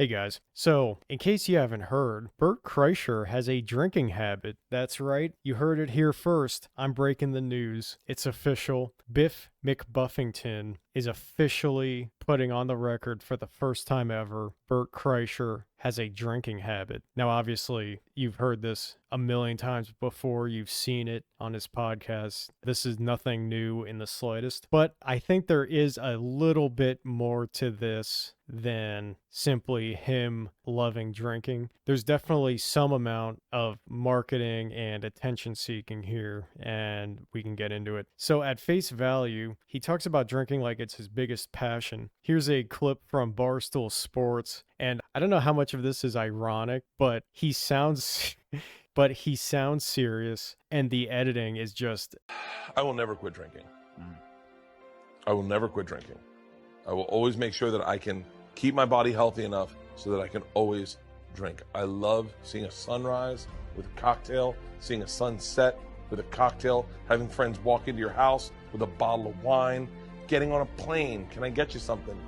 Hey guys. So, in case you haven't heard, Bert Kreischer has a drinking habit. That's right, you heard it here first. I'm breaking the news. It's official. Biff McBuffington is officially putting on the record for the first time ever. Bert Kreischer has a drinking habit. Now, obviously, you've heard this a million times before. You've seen it on his podcast. This is nothing new in the slightest. But I think there is a little bit more to this than simply him loving drinking. There's definitely some amount of marketing and attention seeking here, and we can get into it. So, at face value, he talks about drinking like it's his biggest passion. Here's a clip from Barstool Sports, and I don't know how much of this is ironic, but he sounds serious, and the editing is just I will never quit drinking. I will never quit drinking. I will always make sure that I can keep my body healthy enough so that I can always drink. I love seeing a sunrise with a cocktail, seeing a sunset with a cocktail, having friends walk into your house with a bottle of wine, getting on a plane. Can I get you something?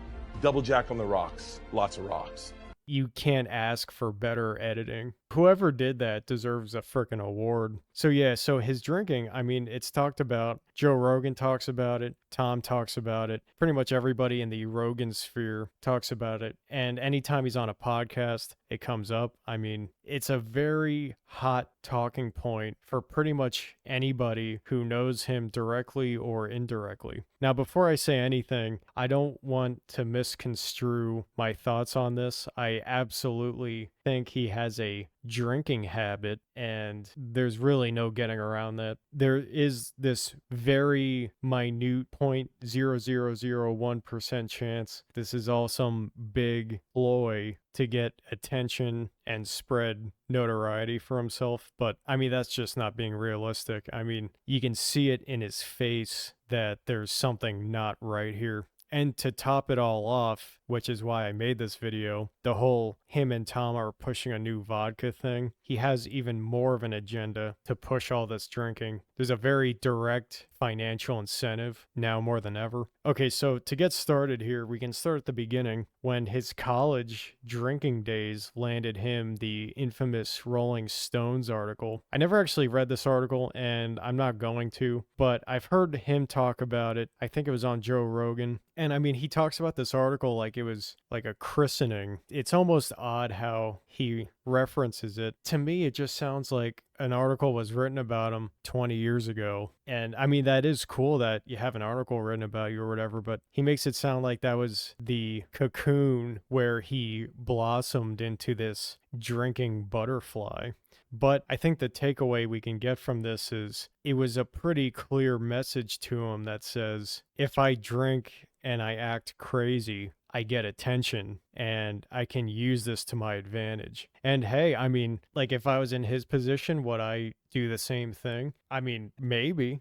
Double Jack on the rocks. Lots of rocks. You can't ask for better editing. Whoever did that deserves a freaking award. So yeah, so his drinking, I mean, it's talked about. Joe Rogan talks about it. Tom talks about it. Pretty much everybody in the Rogan sphere talks about it. And anytime he's on a podcast, it comes up. I mean, it's a very hot talking point for pretty much anybody who knows him directly or indirectly. Now, before I say anything, I don't want to misconstrue my thoughts on this. I absolutely think he has a drinking habit, and there's really no getting around that. There is this very minute 0.0001% chance this is all some big ploy to get attention and spread notoriety for himself. But I mean, that's just not being realistic. I mean, you can see it in his face that there's something not right here. And to top it all off, which is why I made this video, the whole him and Tom are pushing a new vodka thing, he has even more of an agenda to push all this drinking. There's a very direct financial incentive now more than ever. Okay, so to get started here, we can start at the beginning when his college drinking days landed him the infamous Rolling Stones article. I never actually read this article, and I'm not going to, but I've heard him talk about it. I think it was on Joe Rogan. And I mean, he talks about this article like it was like a christening. It's almost odd how he references it. To me, it just sounds like an article was written about him 20 years ago. And I mean, that is cool that you have an article written about you or whatever, but he makes it sound like that was the cocoon where he blossomed into this drinking butterfly. But I think the takeaway we can get from this is it was a pretty clear message to him that says, if I drink and I act crazy, I get attention and I can use this to my advantage. And hey, I mean, like if I was in his position, would I do the same thing? I mean, maybe,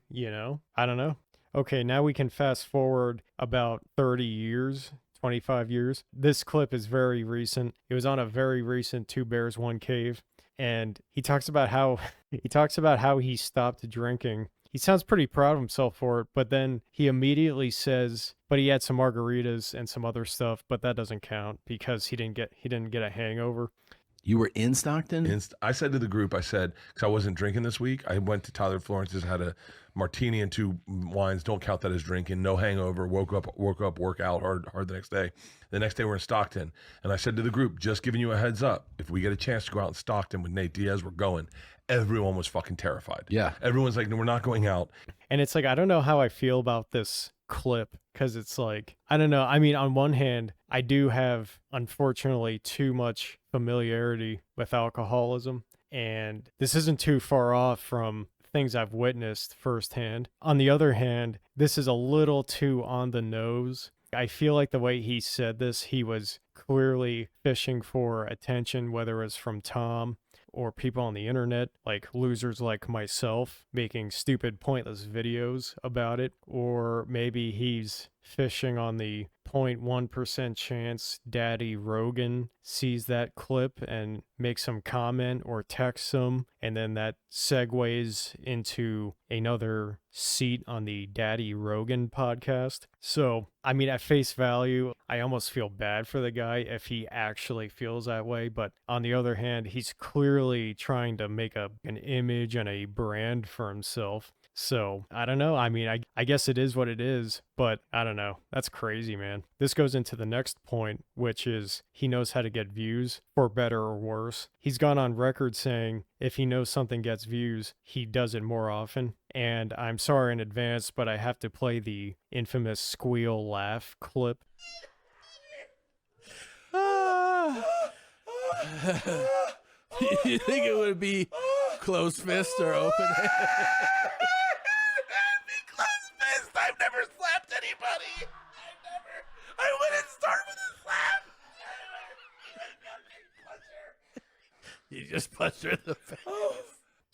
I don't know. Okay, now we can fast forward about 30 years. 25 years. This clip is very recent. It was on a very recent Two Bears, One Cave. And he talks about how he stopped drinking. He sounds pretty proud of himself for it, but then he immediately says, but he had some margaritas and some other stuff, but that doesn't count because he didn't get a hangover. You were in Stockton? I said to the group, because I wasn't drinking this week, I went to Tyler Florence's, had a martini and 2 wines. Don't count that as drinking. No hangover. Woke up, work out hard the next day. The next day we're in Stockton. And I said to the group, just giving you a heads up, if we get a chance to go out in Stockton with Nate Diaz, we're going. Everyone was fucking terrified. Yeah. Everyone's like, no, we're not going out. And it's like, I don't know how I feel about this clip because it's like, I don't know. I mean, on one hand, I do have, unfortunately, too much familiarity with alcoholism, and this isn't too far off from things I've witnessed firsthand. On the other hand, this is a little too on the nose. I feel like the way he said this, he was clearly fishing for attention, whether it's from Tom or people on the internet, like losers like myself, making stupid, pointless videos about it, or maybe he's fishing on the 0.1% chance Daddy Rogan sees that clip and makes some comment or texts him, and then that segues into another seat on the Daddy Rogan podcast. So, I mean, at face value, I almost feel bad for the guy if he actually feels that way. But on the other hand, he's clearly trying to make an image and a brand for himself. So, I don't know. I mean, I guess it is what it is, but I don't know. That's crazy, man. This goes into the next point, which is he knows how to get views, for better or worse. He's gone on record saying if he knows something gets views, he does it more often. And I'm sorry in advance, but I have to play the infamous squeal laugh clip. You think it would be closed fist or open hand? Close fist. I've never slapped anybody. I wouldn't start with a slap. You just punched her in the face.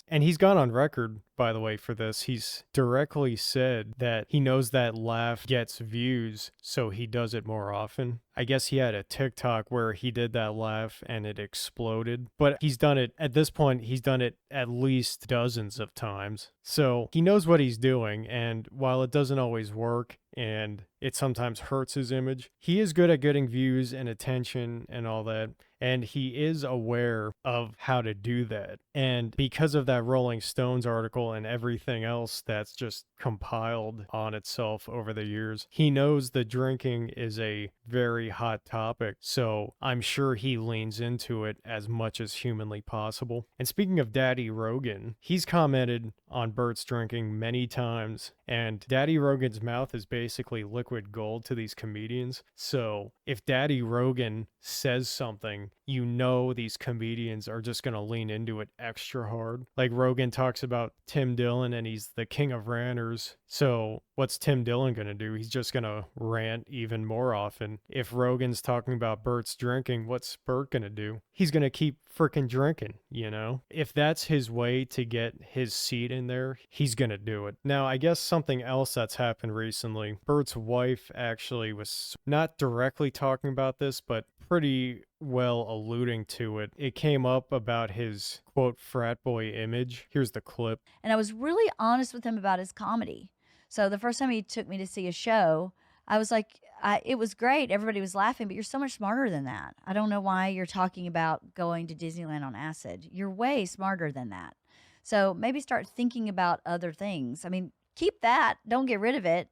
And he's gone on record, by the way, for this. He's directly said that he knows that laugh gets views, so he does it more often. I guess he had a TikTok where he did that laugh and it exploded. But he's done it, at this point, he's done it at least dozens of times. So he knows what he's doing, and while it doesn't always work, and it sometimes hurts his image, he is good at getting views and attention and all that. And he is aware of how to do that. And because of that Rolling Stones article and everything else that's just compiled on itself over the years, he knows the drinking is a very hot topic. So I'm sure he leans into it as much as humanly possible. And speaking of Daddy Rogan, he's commented on Bert's drinking many times. And Daddy Rogan's mouth is basically liquid gold to these comedians. So if Daddy Rogan says something, you know these comedians are just going to lean into it extra hard. Like Rogan talks about Tim Dillon and he's the king of ranters. So what's Tim Dillon going to do? He's just going to rant even more often. If Rogan's talking about Bert's drinking, what's Bert going to do? He's going to keep freaking drinking, you know? If that's his way to get his seat in there, he's going to do it. Now, I guess something else that's happened recently, Bert's wife actually was not directly talking about this, but pretty well alluding to it. It came up about his, quote, frat boy image. Here's the clip. And I was really honest with him about his comedy. So the first time he took me to see a show, I was like, it was great. Everybody was laughing, but you're so much smarter than that. I don't know why you're talking about going to Disneyland on acid. You're way smarter than that. So maybe start thinking about other things. I mean, keep that. Don't get rid of it.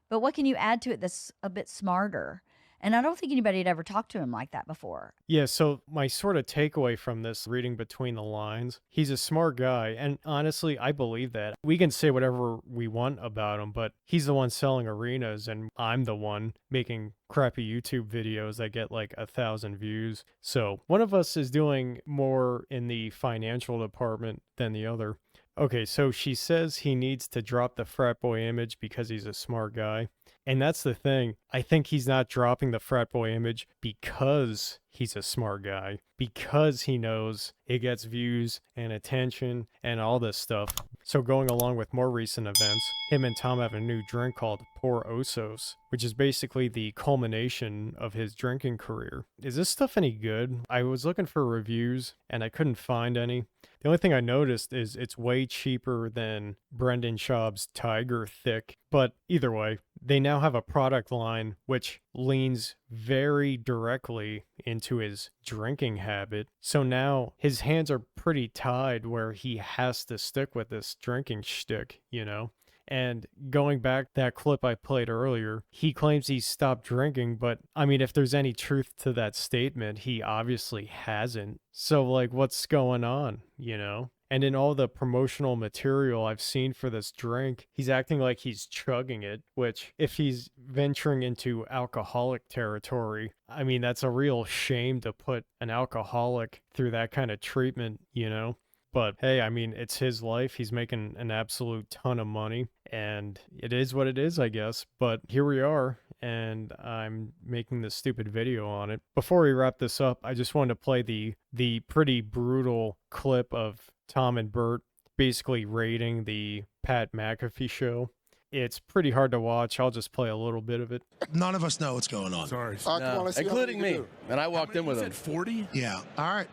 But what can you add to it that's a bit smarter? And I don't think anybody had ever talked to him like that before. Yeah, so my sort of takeaway from this, reading between the lines, he's a smart guy. And honestly, I believe that. We can say whatever we want about him, but he's the one selling arenas, and I'm the one making crappy YouTube videos that get like 1,000 views. So one of us is doing more in the financial department than the other. Okay, so she says he needs to drop the frat boy image because he's a smart guy. And that's the thing. I think he's not dropping the frat boy image because he's a smart guy, because he knows it gets views and attention and all this stuff. So going along with more recent events, him and Tom have a new drink called Por Osos, which is basically the culmination of his drinking career. Is this stuff any good? I was looking for reviews and I couldn't find any. The only thing I noticed is it's way cheaper than Brendan Schaub's Tiger Thick. But either way, they now have a product line which leans very directly into his drinking habit. So now his hands are pretty tied where he has to stick with this drinking shtick, you know? And going back that clip I played earlier, he claims he stopped drinking, but I mean, if there's any truth to that statement, he obviously hasn't. So like, what's going on, you know? And in all the promotional material I've seen for this drink, he's acting like he's chugging it, which if he's venturing into alcoholic territory, I mean, that's a real shame to put an alcoholic through that kind of treatment, you know? But hey, I mean, it's his life. He's making an absolute ton of money, and it is what it is, I guess. But here we are, and I'm making this stupid video on it. Before we wrap this up, I just wanted to play the pretty brutal clip of Tom and Bert basically raiding the Pat McAfee show. it's pretty hard to watch. I'll just play a little bit of it. None of us know what's going on. Sorry. Come on, let's see how including many me. you And I walked in with You him. said 40? Yeah. All right.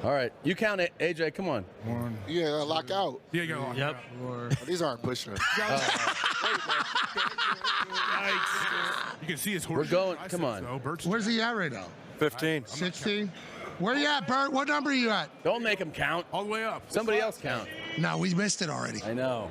All right, you count it, AJ. Come on. One. do. Yeah, lock out. Yeah, go on. Yep. Oh, these aren't pushing. You can see his We're horse. going. Come on. Where's he at right now? 15. 16. Where you at, Bert? What number are you at? Don't make him count. All the way up. Somebody else count. No, we missed it already. I know.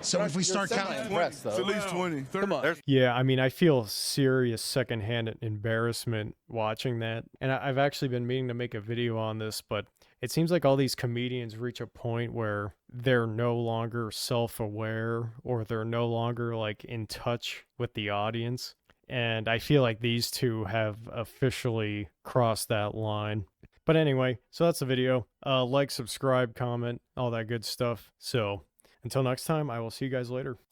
So if we start You're counting, semi-impressed, though. at least 20. Come on. Yeah, I mean, I feel serious secondhand embarrassment watching that. And I've actually been meaning to make a video on this, but it seems like all these comedians reach a point where they're no longer self-aware or they're no longer like in touch with the audience. And I feel like these two have officially crossed that line. But anyway, so that's the video. Like, subscribe, comment, all that good stuff. So until next time, I will see you guys later.